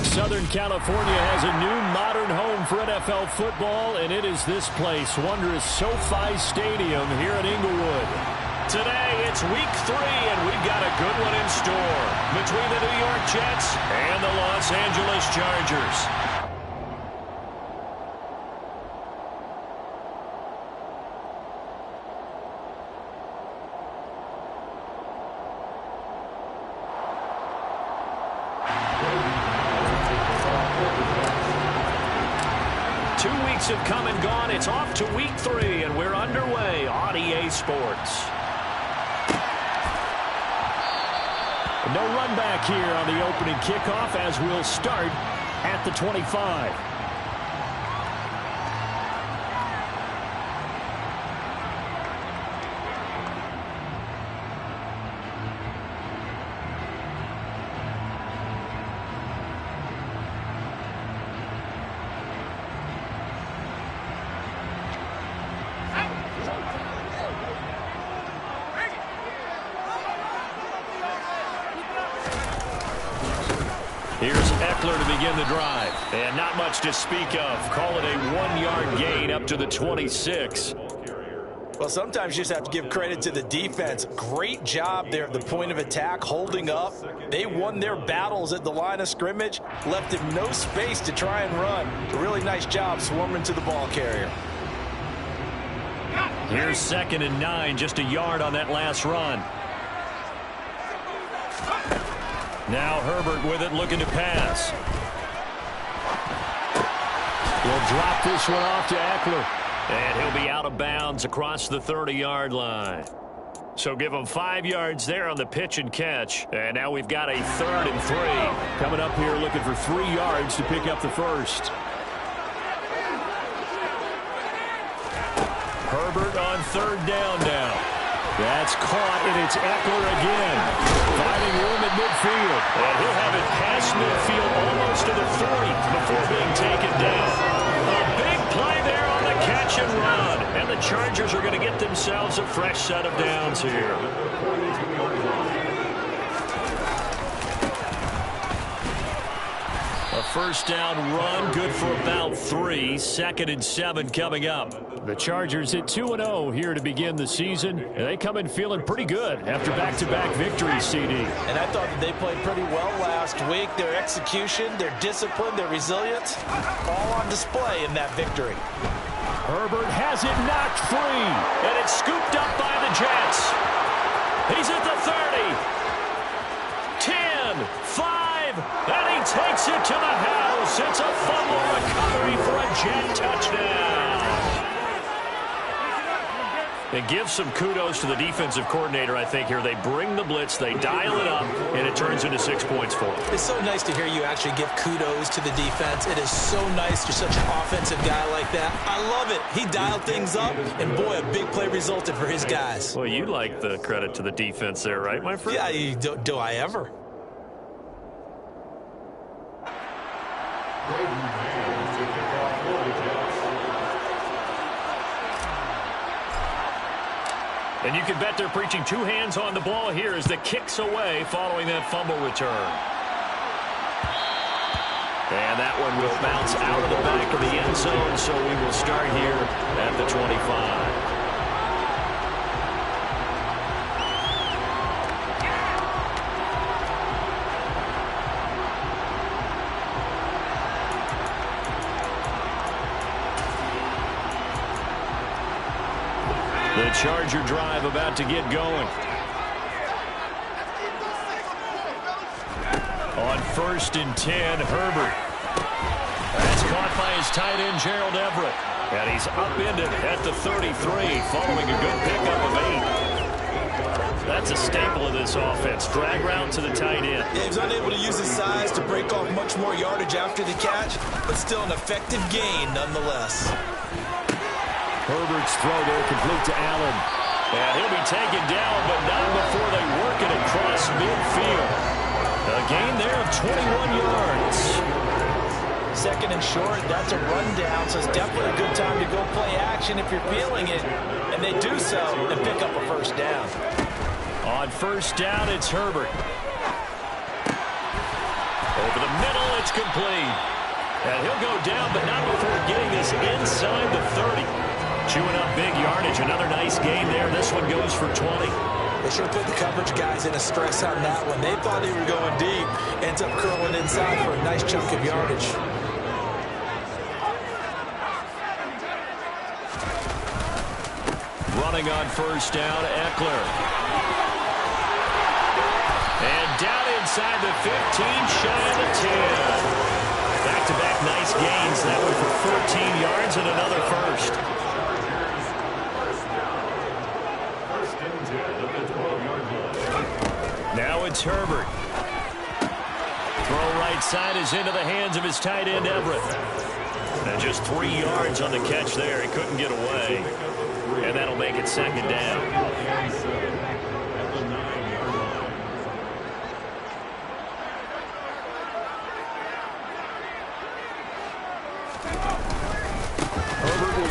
Southern California has a new modern home for NFL football, and it is this place, wondrous SoFi Stadium here in Inglewood. Today, it's week 3, and we've got a good one in store between the New York Jets and the Los Angeles Chargers. 2 weeks have come and gone. It's off to week 3, and we're underway on EA Sports. No run back here on the opening kickoff as we'll start at the 25. Here's Eckler to begin the drive. And not much to speak of. Call it a 1-yard gain up to the 26. Well, sometimes you just have to give credit to the defense. Great job there at the point of attack, holding up. They won their battles at the line of scrimmage, left him no space to try and run. A really nice job swarming to the ball carrier. Here's 2nd and 9, just a yard on that last run. Now Herbert with it, looking to pass. He'll drop this one off to Eckler. And he'll be out of bounds across the 30-yard line. So give him 5 yards there on the pitch and catch. And now we've got a 3rd and 3. Coming up here looking for 3 yards to pick up the first. Herbert on 3rd down now. That's caught, and it's Eckler again. Finding room at midfield. And he'll have it past midfield almost to the 40 before being taken down. A big play there on the catch and run. And the Chargers are going to get themselves a fresh set of downs here. A first down run, good for about 3. 2nd and 7 coming up. The Chargers at 2-0 here to begin the season. And they come in feeling pretty good after back-to-back victories, CD. And I thought that they played pretty well last week. Their execution, their discipline, their resilience, all on display in that victory. Herbert has it knocked free. And it's scooped up by the Jets. He's at the 30. 10, 5, and he takes it to the house. It's a fumble recovery for a Jet touchdown. And give some kudos to the defensive coordinator, I think, here. They bring the blitz, they dial it up, and it turns into 6 points for them. It's so nice to hear you actually give kudos to the defense. It is so nice. You're such an offensive guy like that. I love it. He dialed things up, and boy, a big play resulted for his guys. Well, you like the credit to the defense there, right, my friend? Yeah, do I ever? And you can bet they're preaching 2 hands on the ball here as the kick's away following that fumble return. And that one will bounce out of the back of the end zone, so we will start here at the 25. The Charger drive about to get going. On 1st and 10, Herbert. That's caught by his tight end, Gerald Everett. And he's upended at the 33, following a good pickup of 8. That's a staple of this offense. Drag route to the tight end. Yeah, he was unable to use his size to break off much more yardage after the catch, but still an effective gain nonetheless. Herbert's throw there complete to Allen. And he'll be taken down, but not before they work it across midfield. A gain there of 21 yards. 2nd and short, that's a rundown, so it's definitely a good time to go play action if you're feeling it. And they do so and pick up a first down. On 1st down, it's Herbert. It's complete. And he'll go down, but not before getting this inside the 30. Chewing up big yardage. Another nice gain there. This one goes for 20. They should have put the coverage guys in a stress on that one. They thought they were going deep. Ends up curling inside for a nice chunk of yardage. Running on first down, Eckler. And down inside the 15, shy of the 10. Back-to-back nice gains. That one for 14 yards and another first. Now it's Herbert. Throw right side is into the hands of his tight end, Everett. And just 3 yards on the catch there. He couldn't get away. And that'll make it second down.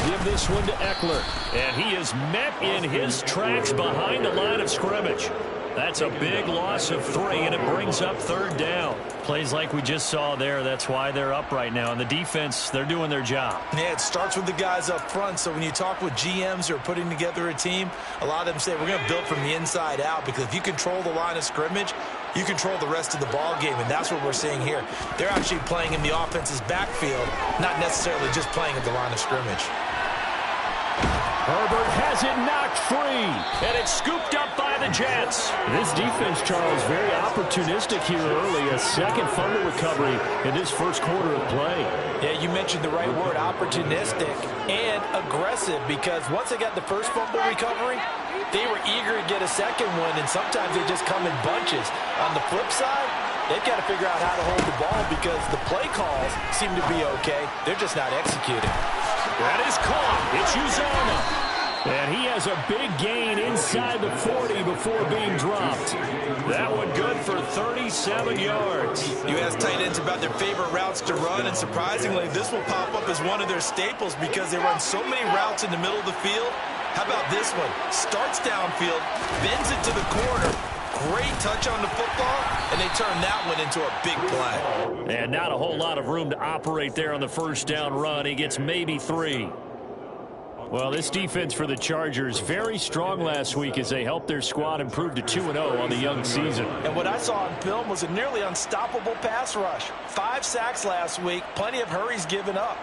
Give this one to Eckler. And he is met in his tracks behind the line of scrimmage. That's a big loss of 3, and it brings up third down. Plays like we just saw there. That's why they're up right now. And the defense, they're doing their job. Yeah, it starts with the guys up front. So when you talk with GMs who are putting together a team, a lot of them say we're going to build from the inside out, because if you control the line of scrimmage, you control the rest of the ball game, and that's what we're seeing here. They're actually playing in the offense's backfield, not necessarily just playing at the line of scrimmage. Herbert has it knocked free, and it's scooped up by the Jets. This defense, Charles, very opportunistic here early. A second fumble recovery in this first quarter of play. Yeah, you mentioned the right word, opportunistic and aggressive, because once they got the first fumble recovery, they were eager to get a second one, and sometimes they just come in bunches. On the flip side, they've got to figure out how to hold the ball, because the play calls seem to be okay. They're just not executing. That is caught. It's Uzomah. And he has a big gain inside the 40 before being dropped. That one good for 37 yards. You ask tight ends about their favorite routes to run, and surprisingly, this will pop up as one of their staples because they run so many routes in the middle of the field. How about this one? Starts downfield, bends it to the corner. Great touch on the football, and they turn that one into a big play. And not a whole lot of room to operate there on the first down run. He gets maybe 3. Well, this defense for the Chargers, very strong last week as they helped their squad improve to 2-0 on the young season. And what I saw on film was a nearly unstoppable pass rush. 5 sacks last week, plenty of hurries given up.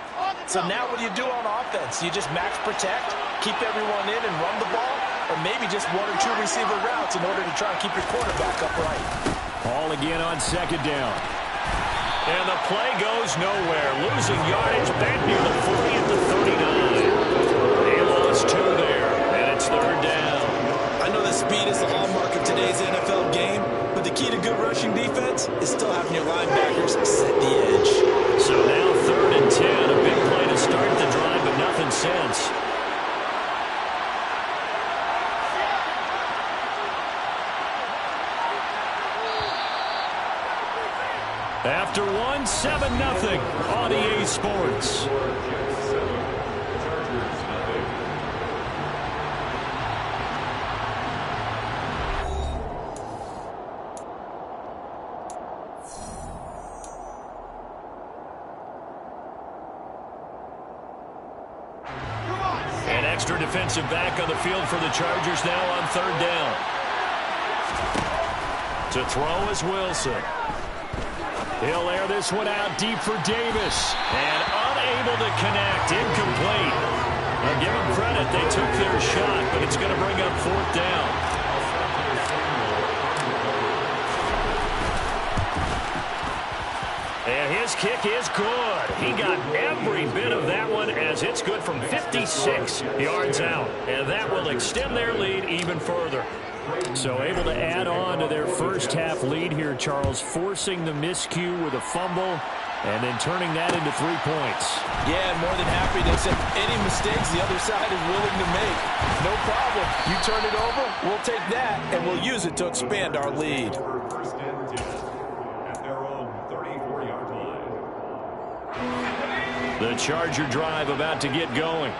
So now what do you do on offense? You just max protect, keep everyone in and run the ball, or maybe just 1 or 2 receiver routes in order to try and keep your quarterback upright. Ball again on second down. And the play goes nowhere. Losing yardage back near the 40 at the 39. They lost 2 there, and it's third down. I know that speed is the hallmark of today's NFL game, but the key to good rushing defense is still having your linebackers set the edge. So now 3rd and 10. A big play to start the drive, but nothing since. After 1, 7-0 on EA Sports. An extra defensive back on the field for the Chargers now on third down. To throw is Wilson. He'll air this one out deep for Davis. And unable to connect. Incomplete. Now give them credit. They took their shot, but it's going to bring up 4th down. And his kick is good. He got every bit of that one as it's good from 56 yards out. And that will extend their lead even further. So able to add on to their first half lead here, Charles, forcing the miscue with a fumble and then turning that into 3 points. Yeah, and more than happy to accept any mistakes the other side is willing to make. No problem. You turn it over, we'll take that, and we'll use it to expand our lead. The Charger drive about to get going.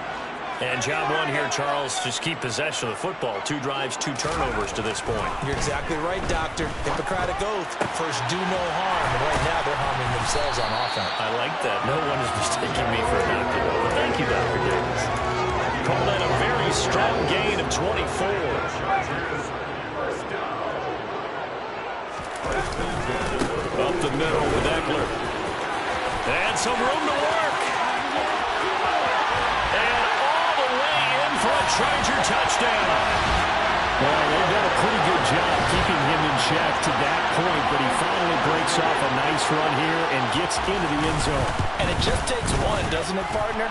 And job one here, Charles, just keep possession of the football. 2 drives, 2 turnovers to this point. You're exactly right, Doctor. Hippocratic oath. First, do no harm. And right now, they're harming themselves on offense. I like that. No one is mistaking me for a doctor, though. But thank you, Dr. Davis. Call that a very strong gain of 24. Up the middle with Eckler. And some room to work. And all the way in for a Charger touchdown. Well, they've done a pretty good job keeping him in check to that point, but he finally breaks off a nice run here and gets into the end zone. And it just takes one, doesn't it, partner?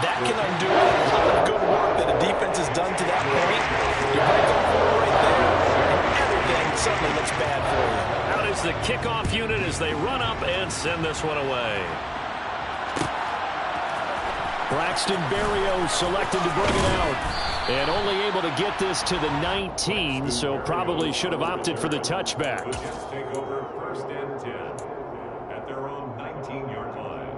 That can undo a lot of good work that a defense has done to that point. You break off one right there, and everything suddenly looks bad for you. Out is the kickoff unit as they run up and send this one away. Braxton Berrios selected to bring it out. And only able to get this to the 19, so probably should have opted for the touchback. Take over 1st and 10 at their own 19-yard line.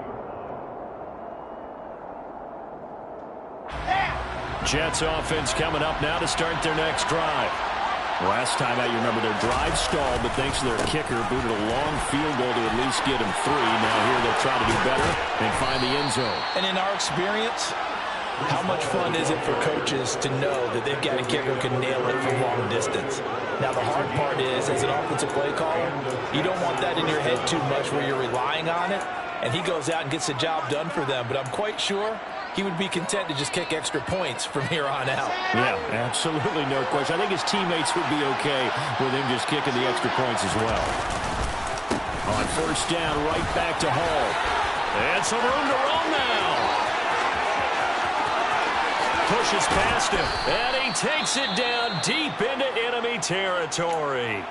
Jets offense coming up now to start their next drive. Last time out, you remember their drive stalled, but thanks to their kicker, booted a long field goal to at least get them 3. Now here they'll try to do better and find the end zone. And in our experience, how much fun is it for coaches to know that they've got a kicker who can nail it from long distance? Now, the hard part is, as an offensive play caller, you don't want that in your head too much where you're relying on it, and he goes out and gets the job done for them. But I'm quite sure he would be content to just kick extra points from here on out. Yeah, absolutely no question. I think his teammates would be okay with him just kicking the extra points as well. On 1st down, right back to Hall. And some room to run now. Pushes past him, and he takes it down deep into enemy territory.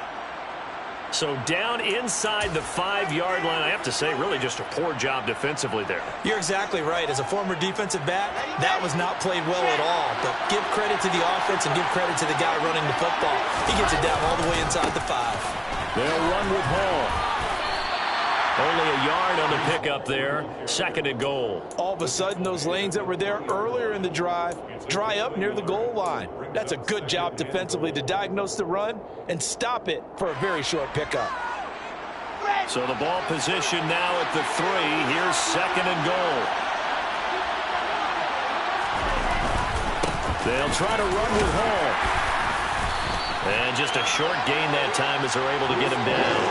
So down inside the 5-yard line. I have to say, really just a poor job defensively there. You're exactly right. As a former defensive back, that was not played well at all. But give credit to the offense and give credit to the guy running the football. He gets it down all the way inside the 5. They'll run with Hall. Only a yard on the pickup there. 2nd and goal. All of a sudden, those lanes that were there earlier in the drive dry up near the goal line. That's a good job defensively to diagnose the run and stop it for a very short pickup. So the ball position now at the 3. Here's 2nd and goal. They'll try to run with Hall. And just a short gain that time as they're able to get him down.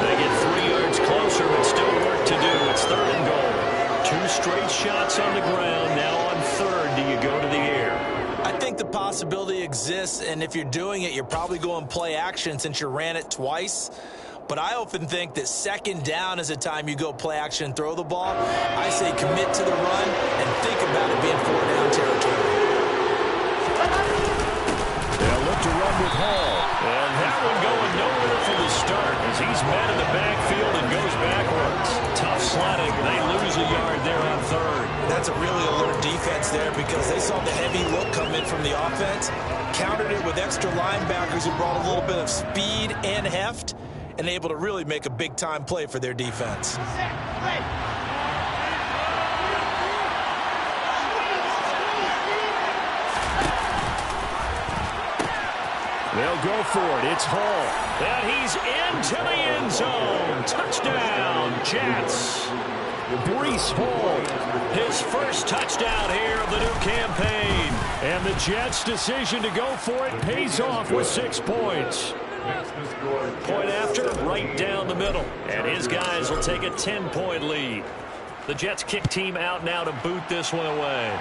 They get 3 yards closer, but still work to do. It's 3rd and goal. 2 straight shots on the ground. Now on 3rd, do you go to the air? I think the possibility exists, and if you're doing it, you're probably going play action since you ran it twice. But I often think that 2nd down is a time you go play action and throw the ball. I say commit to the run and think about it being 4-down territory. They'll look to run with Hall. And that one going nowhere from the start as he's met in the backfield and goes backwards. Tough sledding. They lose a yard there on 3rd. That's a really alert defense there because they saw the heavy look come in from the offense, countered it with extra linebackers who brought a little bit of speed and heft, and able to really make a big-time play for their defense. They'll go for it. It's Hall. And he's into the end zone. Touchdown, Jets. Breece Hall. His first touchdown here of the new campaign. And the Jets' decision to go for it pays off with 6 points. Point after, right down the middle. And his guys will take a 10-point lead. The Jets kick team out now to boot this one away.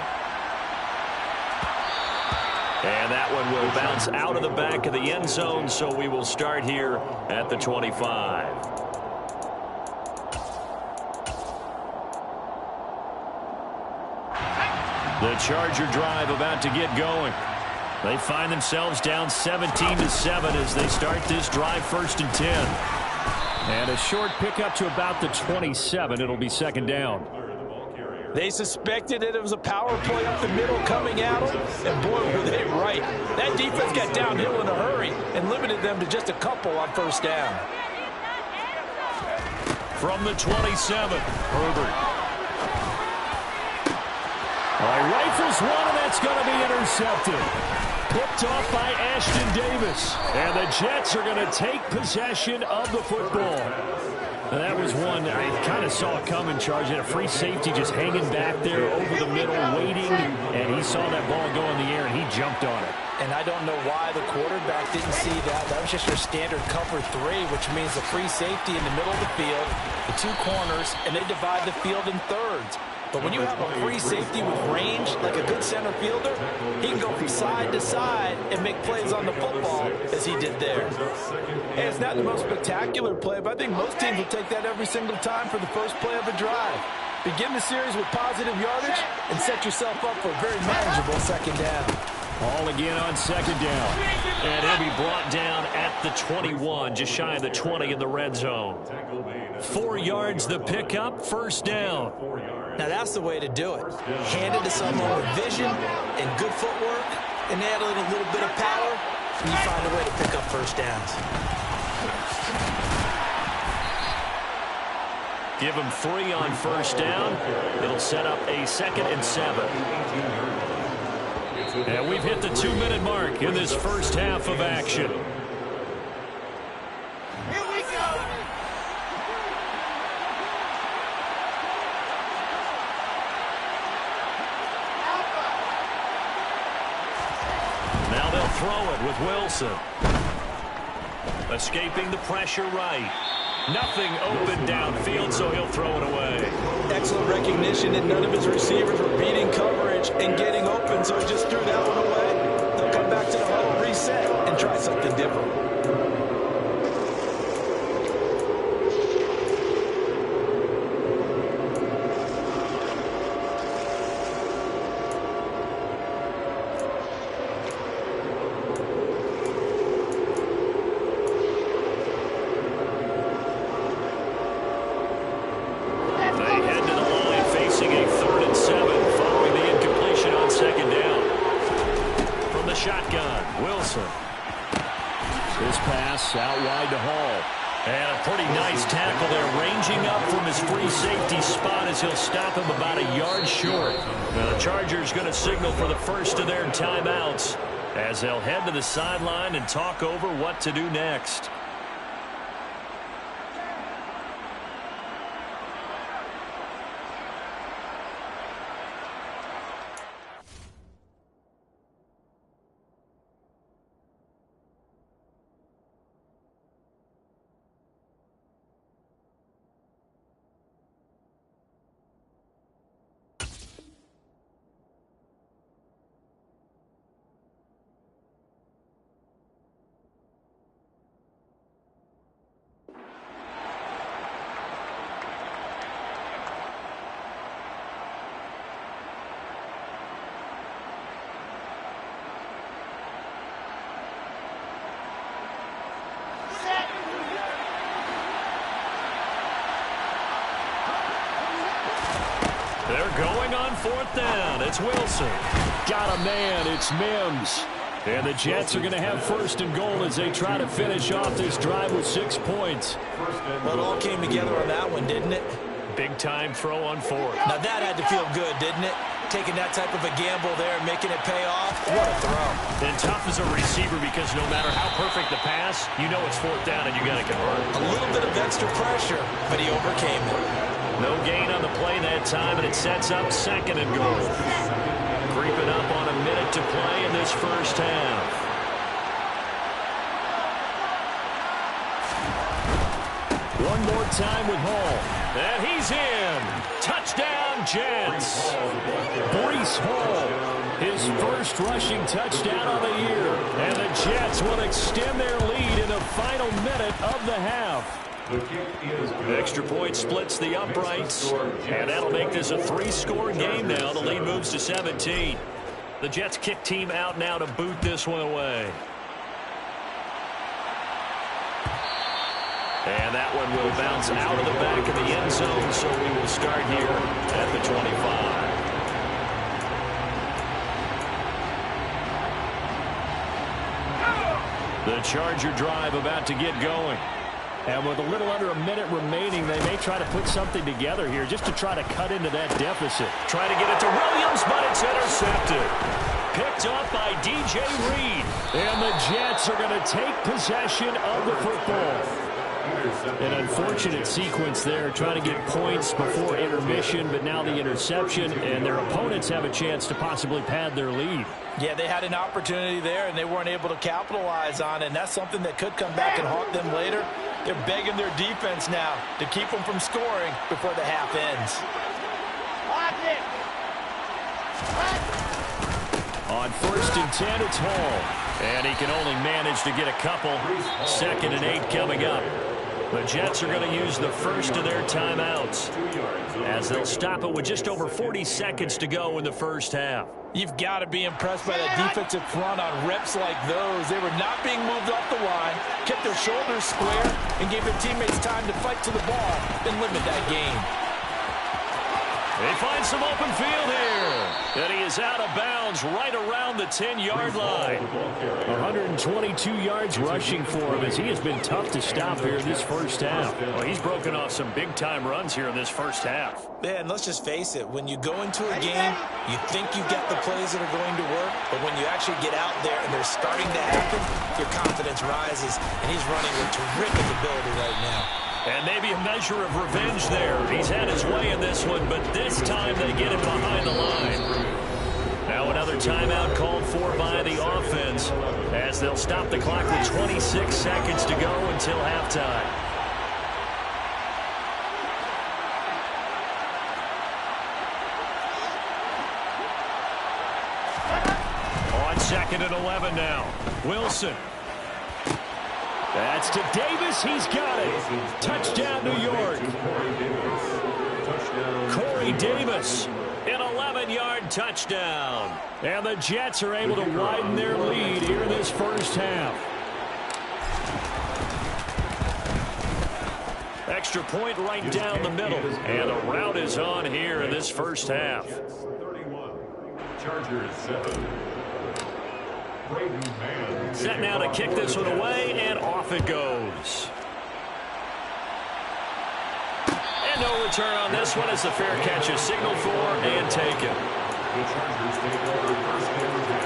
And that one will bounce out of the back of the end zone, so we will start here at the 25. The Charger drive about to get going. They find themselves down 17-7 as they start this drive 1st and 10. And a short pickup to about the 27. It'll be 2nd down. They suspected that it was a power play up the middle coming at them, and boy, were they right. That defense got downhill in a hurry and limited them to just a couple on 1st down. From the 27, Herbert. Rifles one, and that's going to be intercepted. Picked off by Ashton Davis. And the Jets are going to take possession of the football. Now, that was one I kind of saw coming, Charge. Had a free safety just hanging back there over the middle, waiting, and he saw that ball go in the air, and he jumped on it. And I don't know why the quarterback didn't see that. That was just your standard cover 3, which means the free safety in the middle of the field, the 2 corners, and they divide the field in thirds. But when you have a free safety with range, like a good center fielder, he can go from side to side and make plays on the football as he did there. And it's not the most spectacular play, but I think most teams will take that every single time for the first play of a drive. Begin the series with positive yardage and set yourself up for a very manageable second down. All again on second down. And he'll be brought down at the 21, just shy of the 20 in the red zone. 4 yards the pickup, first down. Now that's the way to do it. Hand it to someone with vision and good footwork, and add a little bit of power, and you find a way to pick up first downs. Give him 3 on first down. It'll set up a 2nd and 7. And we've hit the 2-minute mark in this first half of action. Here we go. Now they'll throw it with Wilson. Escaping the pressure right. Nothing open downfield, so he'll throw it away. Excellent recognition that none of his receivers were beating coverage and getting open, so he just threw that one away. They'll come back to the huddle, reset, and try something different. Out wide to Hall. And a pretty nice tackle there, ranging up from his free safety spot as he'll stop him about a yard short. Now the Chargers going to signal for the first of their timeouts as they'll head to the sideline and talk over what to do next. They're going on 4th down. It's Wilson. Got a man. It's Mims. And the Jets are going to have 1st and goal as they try to finish off this drive with 6 points. Well, it all came together on that one, didn't it? Big time throw on 4th. Now that had to feel good, didn't it? Taking that type of a gamble there and making it pay off. What a throw. And tough as a receiver because no matter how perfect the pass, you know it's 4th down and you got to convert. A little bit of extra pressure, but he overcame it. No gain on the play that time, and it sets up 2nd and goal. Creeping up on a minute to play in this first half. One more time with Hall. And he's in. Touchdown, Jets. Breece Hall, his first rushing touchdown of the year. And the Jets will extend their lead in the final minute of the half. Extra point splits the uprights, and that'll make this a 3-score game now. The lead moves to 17. The Jets kick team out now to boot this one away. And that one will bounce out of the back of the end zone, so we will start here at the 25. The Charger drive about to get going. And with a little under a minute remaining, they may try to put something together here just to try to cut into that deficit. Try to get it to Williams, but it's intercepted. Picked up by DJ Reed. And the Jets are going to take possession of the football. An unfortunate sequence there, trying to get points before intermission, but now the interception, and their opponents have a chance to possibly pad their lead. Yeah, they had an opportunity there, and they weren't able to capitalize on it, and that's something that could come back and haunt them later. They're begging their defense now to keep them from scoring before the half ends. On 1st and 10, it's Hall. And he can only manage to get a couple. 2nd and 8 coming up. The Jets are going to use the first of their timeouts as they'll stop it with just over 40 seconds to go in the first half. You've got to be impressed by that defensive front on reps like those. They were not being moved off the line, kept their shoulders square, and gave their teammates time to fight to the ball and limit that game. They find some open field here. And he is out of bounds right around the 10-yard line. 122 yards rushing for him as he has been tough to stop here this first half. Well, he's broken off some big-time runs here in this first half. Yeah, and let's just face it. When you go into a game, you think you get the plays that are going to work, but when you actually get out there and they're starting to happen, your confidence rises, and he's running with terrific ability right now. And maybe a measure of revenge there. He's had his way in this one, but this time they get it behind the line. Now another timeout called for by the offense as they'll stop the clock with 26 seconds to go until halftime. On 2nd and 11 now. Wilson. That's to Davis. He's got it. Touchdown, New York. Corey Davis, an 11-yard touchdown. And the Jets are able to widen their lead here in this first half. Extra point right down the middle. And the route is on here in this first half. 31. Chargers 7. Set now to kick this one away, and off it goes. And no return on this one as the fair catch is signaled for and taken. The Chargers take over 1st and 10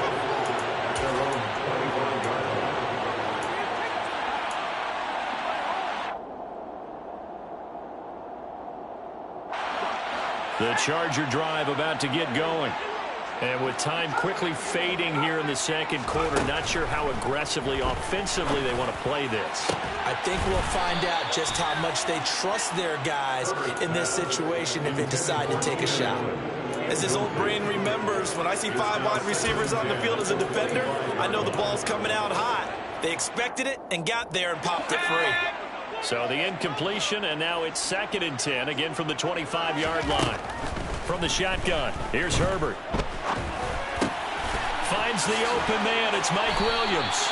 at their own 25-yard line. The Charger drive about to get going. And with time quickly fading here in the second quarter, not sure how aggressively, offensively they want to play this. I think we'll find out just how much they trust their guys in this situation if they decide to take a shot. As his old brain remembers, when I see 5 wide receivers on the field as a defender, I know the ball's coming out hot. They expected it and got there and popped it free. So the incompletion, and now it's 2nd and 10, again from the 25-yard line. From the shotgun, here's Herbert. Finds the open man. It's Mike Williams.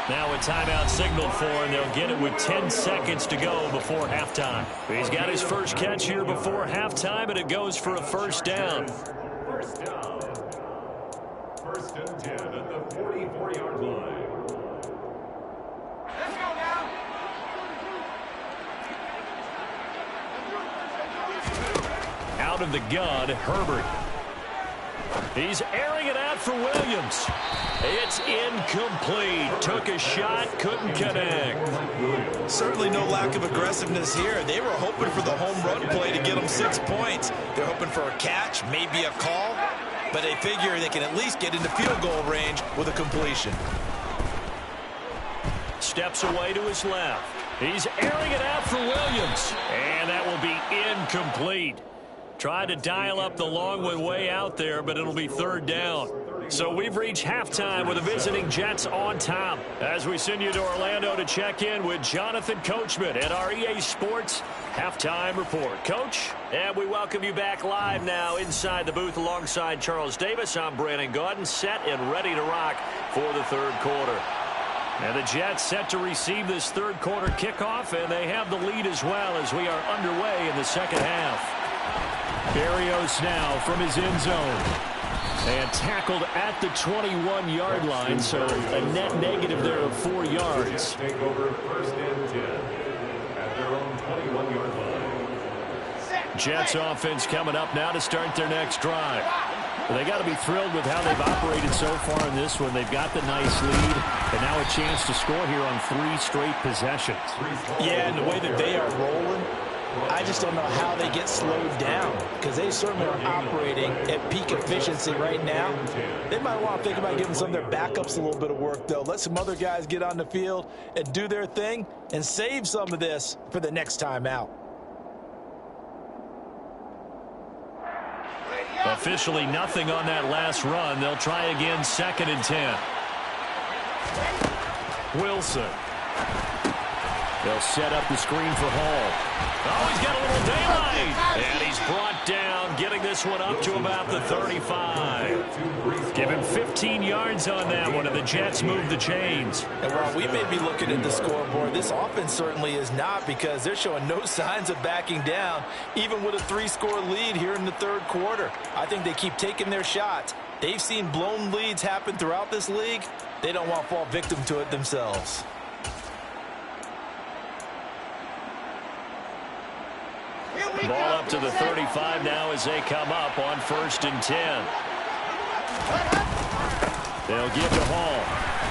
Now a timeout signaled for, and they'll get it with 10 seconds to go before halftime. He's got his first catch here before halftime, and it goes for a first down. First down. 1st and 10 at the 44-yard line. Let's go now. Out of the gun, Herbert. He's airing it out for Williams. It's incomplete. Took a shot, couldn't connect. Certainly no lack of aggressiveness here. They were hoping for the home run play to get them 6 points. They're hoping for a catch, maybe a call, but they figure they can at least get into field goal range with a completion. Steps away to his left. He's airing it out for Williams. And that will be incomplete. Tried to dial up the long one way out there, but it'll be 3rd down. So we've reached halftime with the visiting Jets on top. As we send you to Orlando to check in with Jonathan Coachman at our EA Sports Halftime Report. Coach, and we welcome you back live now inside the booth alongside Charles Davis. I'm Brandon Gaudin, set and ready to rock for the 3rd quarter. And the Jets set to receive this 3rd quarter kickoff, and they have the lead as well as we are underway in the second half. Berrios now from his end zone. And tackled at the 21-yard line, so a net negative there of 4 yards. Take over 1st and 10. Jets offense coming up now to start their next drive. Well, they got to be thrilled with how they've operated so far in this one. They've got the nice lead, and now a chance to score here on 3 straight possessions. Yeah, and the way that they are rolling, I just don't know how they get slowed down, because they certainly are operating at peak efficiency right now. They might want to think about giving some of their backups a little bit of work, though. Let some other guys get on the field and do their thing and save some of this for the next time out. Officially nothing on that last run. They'll try again, 2nd and 10. Wilson. They'll set up the screen for Hall. Oh, he's got a little daylight. And he's brought down, getting this one up to about the 35. Give him 15 yards on that one, and the Jets move the chains. And while we may be looking at the scoreboard, this offense certainly is not, because they're showing no signs of backing down, even with a 3-score lead here in the 3rd quarter. I think they keep taking their shots. They've seen blown leads happen throughout this league. They don't want to fall victim to it themselves. Ball up to the 35 now as they come up on 1st and 10. They'll give to Hall.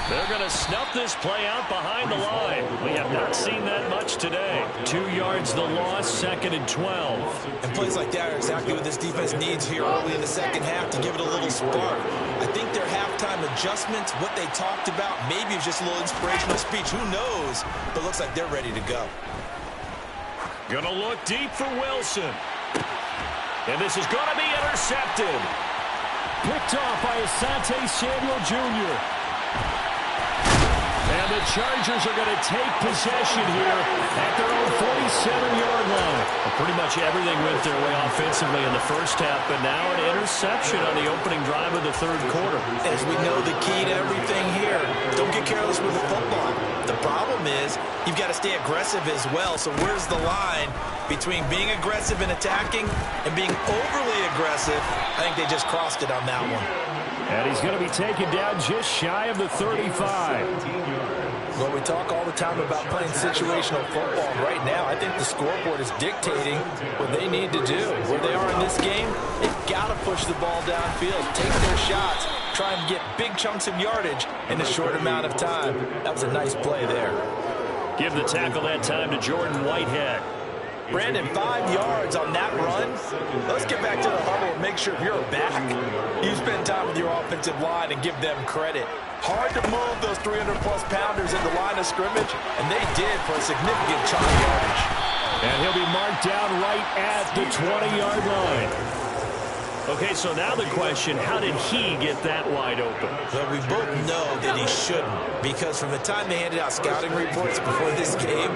They're going to snuff this play out behind the line. We have not seen that much today. 2 yards the loss, 2nd and 12. And plays like that are exactly what this defense needs here early in the second half to give it a little spark. I think their halftime adjustments, what they talked about, maybe it's just a little inspirational speech. Who knows? But looks like they're ready to go. Gonna look deep for Wilson. And this is gonna be intercepted. Picked off by Asante Samuel Jr. And the Chargers are going to take possession here at their own 47-yard line. Well, pretty much everything went their way offensively in the first half, but now an interception on the opening drive of the 3rd quarter. As we know, the key to everything here, don't get careless with the football. The problem is you've got to stay aggressive as well. So where's the line between being aggressive and attacking and being overly aggressive? I think they just crossed it on that one. And he's going to be taken down just shy of the 35. Well, we talk all the time about playing situational football. Right now, I think the scoreboard is dictating what they need to do. Where they are in this game, they've got to push the ball downfield, take their shots, try and get big chunks of yardage in a short amount of time. That was a nice play there. Give the tackle that time to Jordan Whitehead. Brandon, 5 yards on that run. Let's get back to the huddle and make sure if you're back, you spend time with your offensive line and give them credit. Hard to move those 300-plus pounders at the line of scrimmage, and they did for a significant chunk of yardage. And he'll be marked down right at the 20-yard line. Okay, so now the question, how did he get that wide open? Well, we both know that he shouldn't, because from the time they handed out scouting reports before this game,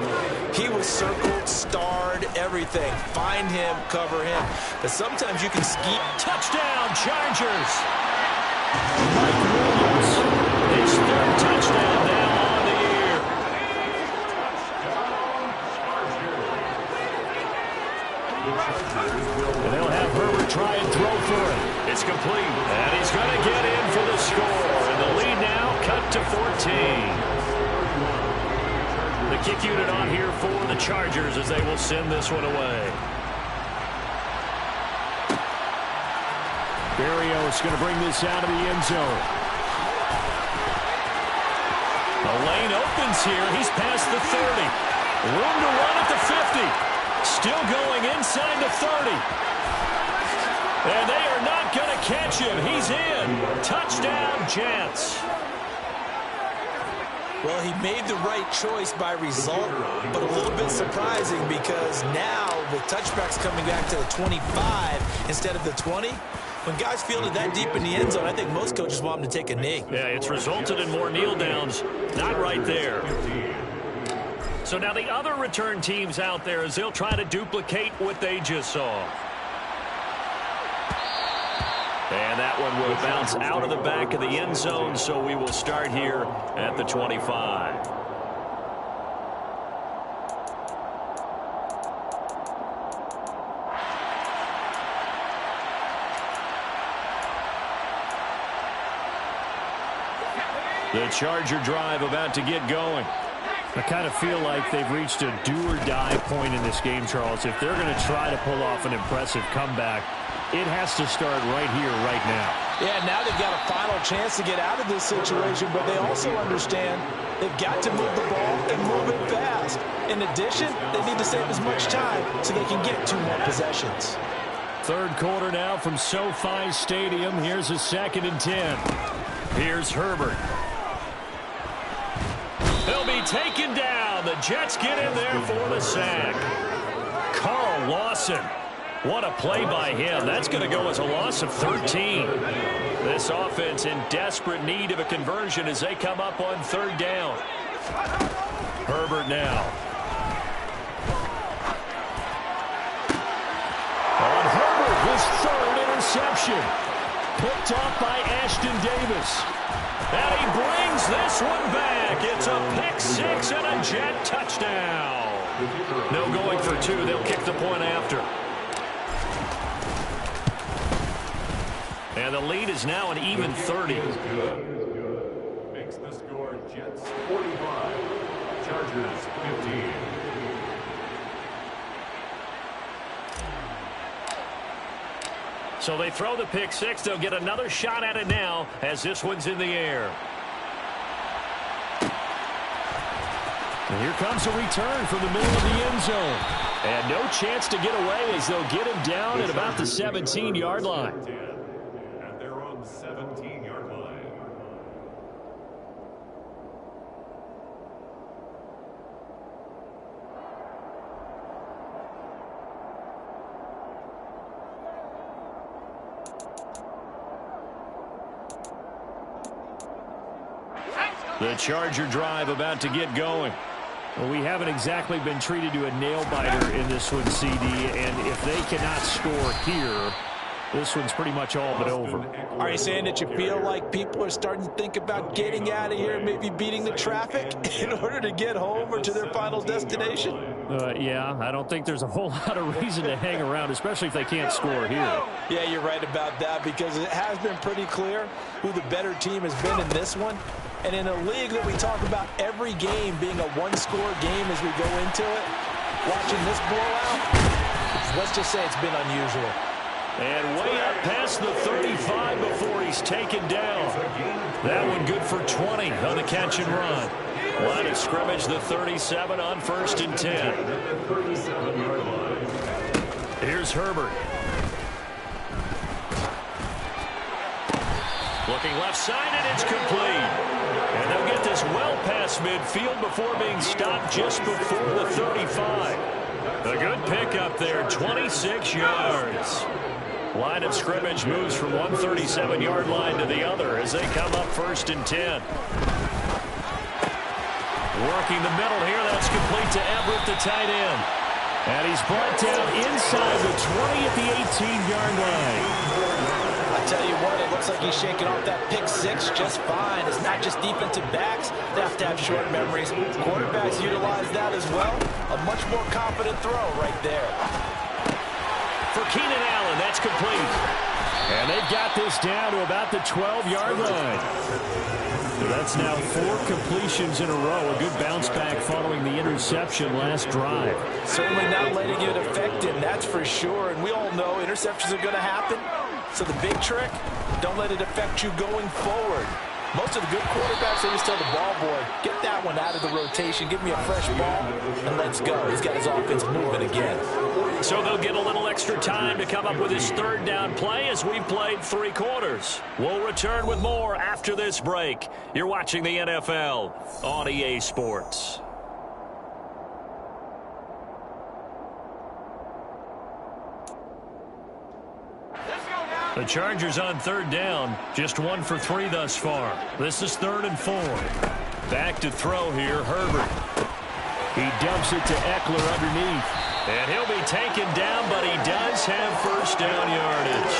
he was circled, starred, everything. Find him, cover him. But sometimes you can scheme. Touchdown, Chargers! Mike Williams, his 3rd touchdown now on the year. And they'll have Herbert try and throw for it. It's complete. And he's going to get in for the score. And the lead now cut to 14. The kick unit on here for the Chargers as they will send this one away. Berrios going to bring this out of the end zone. The lane opens here. He's past the 30. Room to run at the 50. Still going inside the 30. And they are not going to catch him. He's in. Touchdown, Jets. Well, he made the right choice by result, but a little bit surprising because now with touchbacks coming back to the 25 instead of the 20, when guys fielded that deep in the end zone, I think most coaches want them to take a knee. Yeah, it's resulted in more kneel downs. Not right there. So now the other return teams out there as they'll try to duplicate what they just saw. And that one will bounce out of the back of the end zone, so we will start here at the 25. The Charger drive about to get going. I kind of feel like they've reached a do-or-die point in this game, Charles. If they're going to try to pull off an impressive comeback, it has to start right here, right now. Yeah, now they've got a final chance to get out of this situation, but they also understand they've got to move the ball and move it fast. In addition, they need to save as much time so they can get 2 more possessions. Third quarter now from SoFi Stadium. Here's a 2nd and 10. Here's Herbert. He'll be taken down. The Jets get in there for the sack. Carl Lawson. What a play by him. That's going to go as a loss of 13. This offense in desperate need of a conversion as they come up on 3rd down. Herbert now. On Herbert, his 3rd interception. Picked off by Ashton Davis. And he brings this one back. It's a pick 6 and a Jet touchdown. No going for 2. They'll kick the point after. And the lead is now an even 30. Makes the score Jets 45, Chargers 15. So they throw the pick 6. They'll get another shot at it now as this one's in the air. And here comes a return from the middle of the end zone. And no chance to get away as they'll get him down at about the 17-yard line. And they're on the 17-yard line. The Charger drive about to get going. Well, we haven't exactly been treated to a nail-biter in this one, CD, and if they cannot score here, this one's pretty much all but over. Are you saying that you feel like people are starting to think about getting out of here, maybe beating the traffic in order to get home or to their final destination? Yeah, I don't think there's a whole lot of reason to hang around, especially if they can't score here. Yeah, you're right about that because it has been pretty clear who the better team has been in this one. And in a league that we talk about every game being a one-score game as we go into it, watching this blowout, let's just say it's been unusual. And way up past the 35 before he's taken down. That one good for 20 on the catch and run. Line of scrimmage, the 37 on 1st and 10. Here's Herbert. Looking left side, and it's complete. And they'll get this well past midfield before being stopped just before the 35. A good pickup there, 26 yards. Line of scrimmage moves from one 37-yard line to the other as they come up 1st and 10. Working the middle here, that's complete to Everett, the tight end. And he's brought down inside the 20 at the 18-yard line. I tell you what, it looks like he's shaking off that pick 6 just fine. It's not just defensive backs. They have to have short memories. Quarterbacks utilize that as well. A much more confident throw right there. For Keenan Allen, that's complete. And they've got this down to about the 12-yard line. So that's now 4 completions in a row. A good bounce back following the interception last drive. Certainly not letting it affect him, that's for sure. And we all know interceptions are going to happen. So the big trick, don't let it affect you going forward. Most of the good quarterbacks, they just tell the ball boy, get that one out of the rotation, give me a fresh ball, and let's go. He's got his offense moving again. So they'll get a little extra time to come up with his 3rd down play as we've played 3 quarters. We'll return with more after this break. You're watching the NFL on EA Sports. The Chargers on 3rd down, just 1 for 3 thus far. This is 3rd and 4. Back to throw here, Herbert. He dumps it to Eckler underneath. And he'll be taken down, but he does have 1st down yardage.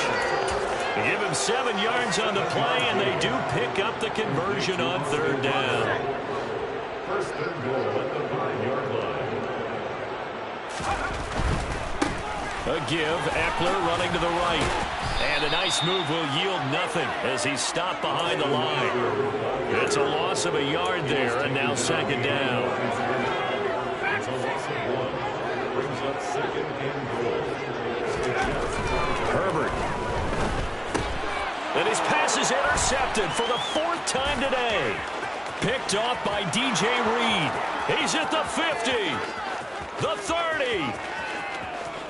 They give him 7 yards on the play, and they do pick up the conversion on 3rd down. 1st and goal at the 5-yard line. A give, Eckler running to the right. And a nice move will yield nothing as he's stopped behind the line. It's a loss of a yard there, and now 2nd down. Herbert. And his pass is intercepted for the 4th time today. Picked off by DJ Reed. He's at the 50, the 30,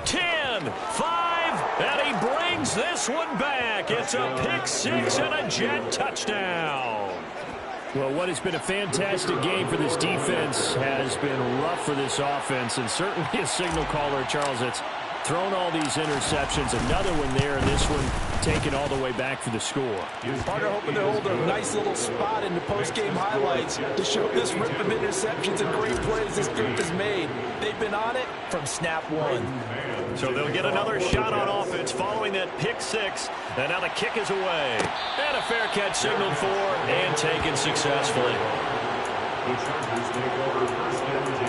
10, 5, and he brings this one back. It's a pick 6 and a Jet touchdown. Well, what has been a fantastic game for this defense has been rough for this offense, and certainly a signal caller, Charles, that's thrown all these interceptions. Another one there, and this one taken all the way back for the score. Partner hoping to hold a nice little spot in the post-game highlights to show this rip of interceptions and great plays this group has made. They've been on it from snap one. So they'll get another shot on offense following that pick 6. And now the kick is away. And a fair catch signaled for and taken successfully. The Chargers take over 1st and 10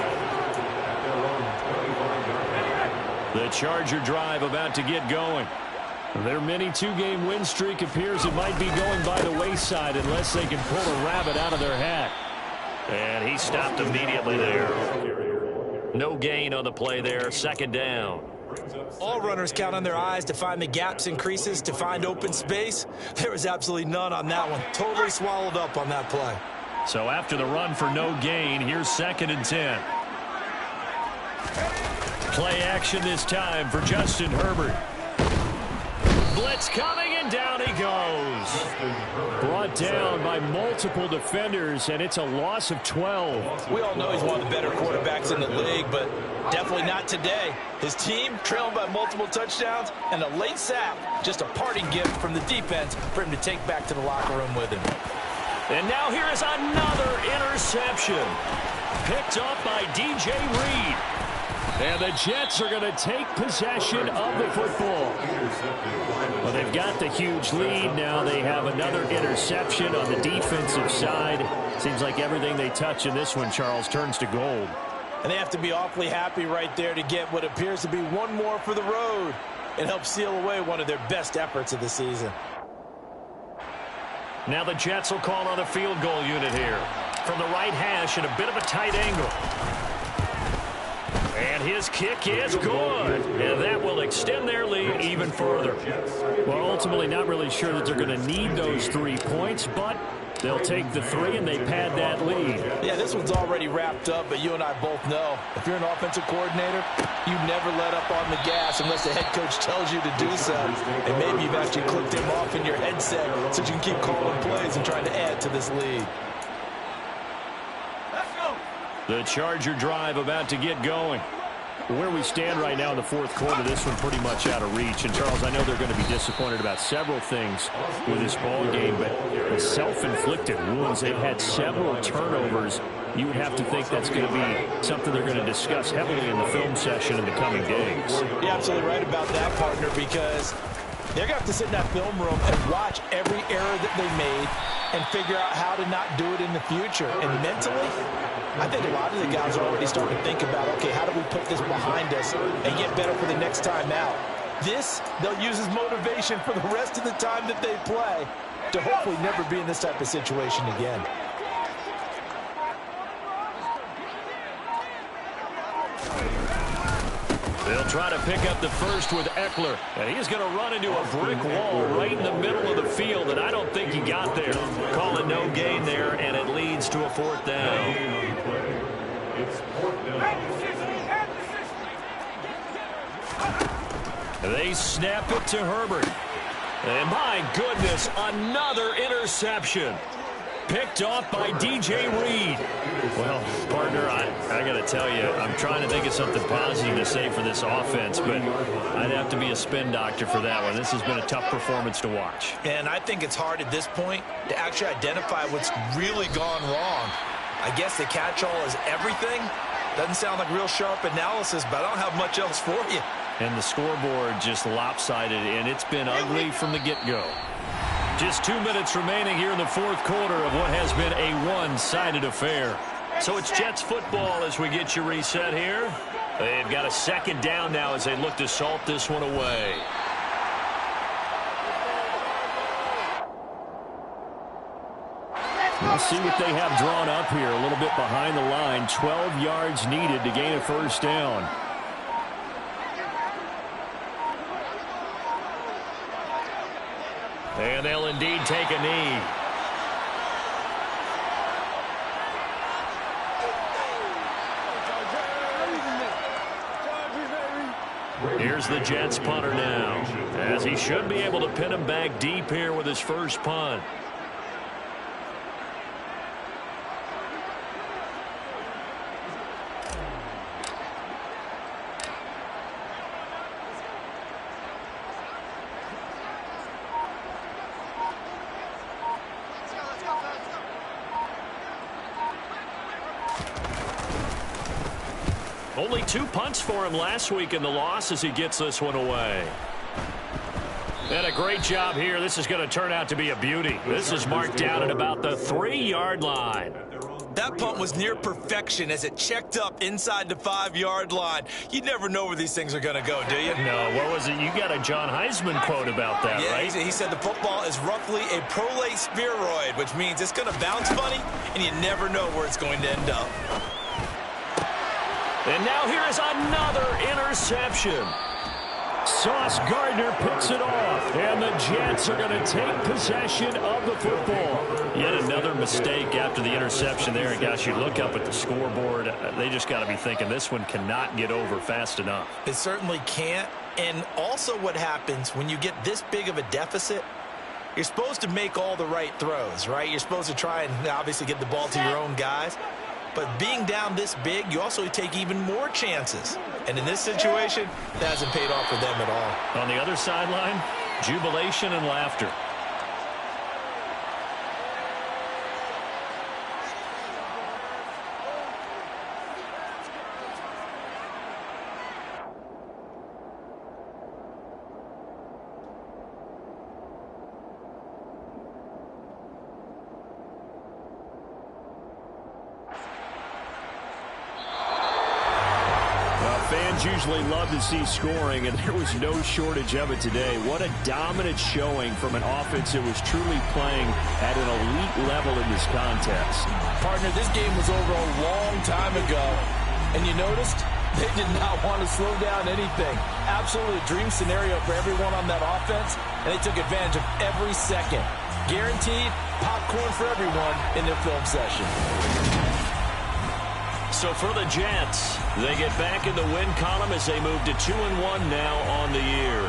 at their own 25-yard line. The Charger drive about to get going. Their mini 2-game win streak appears it might be going by the wayside unless they can pull a rabbit out of their hat. And he stopped immediately there. No gain on the play there. 2nd down. All runners count on their eyes to find the gaps and creases, to find open space. There was absolutely none on that one. Totally swallowed up on that play. So after the run for no gain, here's 2nd and 10. Play action this time for Justin Herbert. Blitz coming, and down he goes. Brought down by multiple defenders, and it's a loss of 12. We all know he's one of the better quarterbacks in the league, but definitely not today. His team trailing by multiple touchdowns, and a late sack, just a parting gift from the defense for him to take back to the locker room with him. And now here is another interception. Picked up by DJ Reed. And the Jets are going to take possession of the football. Well, they've got the huge lead. Now they have another interception on the defensive side. Seems like everything they touch in this one, Charles, turns to gold. And they have to be awfully happy right there to get what appears to be one more for the road and help seal away one of their best efforts of the season. Now the Jets will call on a field goal unit here. From the right hash and a bit of a tight angle. And his kick is good. And that will extend their lead even further. Well, ultimately not really sure that they're going to need those 3 points, but they'll take the 3 and they pad that lead. Yeah, this one's already wrapped up, but you and I both know if you're an offensive coordinator, you never let up on the gas unless the head coach tells you to do so. And maybe you've actually clicked him off in your headset so you can keep calling plays and trying to add to this lead. The Charger drive about to get going. Where we stand right now in the 4th quarter, this one pretty much out of reach. And, Charles, I know they're going to be disappointed about several things with this ball game, but the self-inflicted wounds, they've had several turnovers. You would have to think that's going to be something they're going to discuss heavily in the film session in the coming days. You're absolutely right about that, partner, because they're going to have to sit in that film room and watch every error that they made and figure out how to not do it in the future. And mentally, I think a lot of the guys are already starting to think about, okay, how do we put this behind us and get better for the next time out? This, they'll use as motivation for the rest of the time that they play to hopefully never be in this type of situation again. They'll try to pick up the first with Eckler, and he's going to run into a brick wall right in the middle of the field, and I don't think he got there. Call it no gain there, and it leads to a 4th down. They snap it to Herbert. And my goodness, another interception. Picked off by DJ Reed. Well, partner, I got to tell you, I'm trying to think of something positive to say for this offense, but I'd have to be a spin doctor for that one. This has been a tough performance to watch. And I think it's hard at this point to actually identify what's really gone wrong. I guess the catch-all is everything. Doesn't sound like real sharp analysis, but I don't have much else for you. And the scoreboard just lopsided, and it's been ugly from the get-go. Just 2 minutes remaining here in the 4th quarter of what has been a one-sided affair. So it's Jets football as we get you reset here. They've got a 2nd down now as they look to salt this one away. We'll see what they have drawn up here. A little bit behind the line. 12 yards needed to gain a 1st down. And they'll indeed take a knee. Here's the Jets punter now, as he should be able to pin him back deep here with his first punt. Only 2 punts for him last week in the loss as he gets this one away. And a great job here. This is going to turn out to be a beauty. This is marked down at about the 3-yard line. That punt was near perfection as it checked up inside the 5-yard line. You never know where these things are going to go, do you? No, what was it? You got a John Heisman quote about that, yeah, right? He said the football is roughly a prolate spheroid, which means it's going to bounce funny, and you never know where it's going to end up. And now here is another interception. Sauce Gardner picks it off, and the Jets are going to take possession of the football. Yet another mistake after the interception there. And guys, you look up at the scoreboard, they just got to be thinking this one cannot get over fast enough. It certainly can't. And also what happens when you get this big of a deficit, you're supposed to make all the right throws, right? You're supposed to try and obviously get the ball to your own guys. But being down this big, you also take even more chances. And in this situation, that hasn't paid off for them at all. On the other sideline, jubilation and laughter. Fans usually love to see scoring, and there was no shortage of it today. What a dominant showing from an offense that was truly playing at an elite level in this contest. Partner, this game was over a long time ago, and you noticed they did not want to slow down anything. Absolutely a dream scenario for everyone on that offense, and they took advantage of every second. Guaranteed popcorn for everyone in their film session. So for the Jets, they get back in the win column as they move to 2-1 now on the year.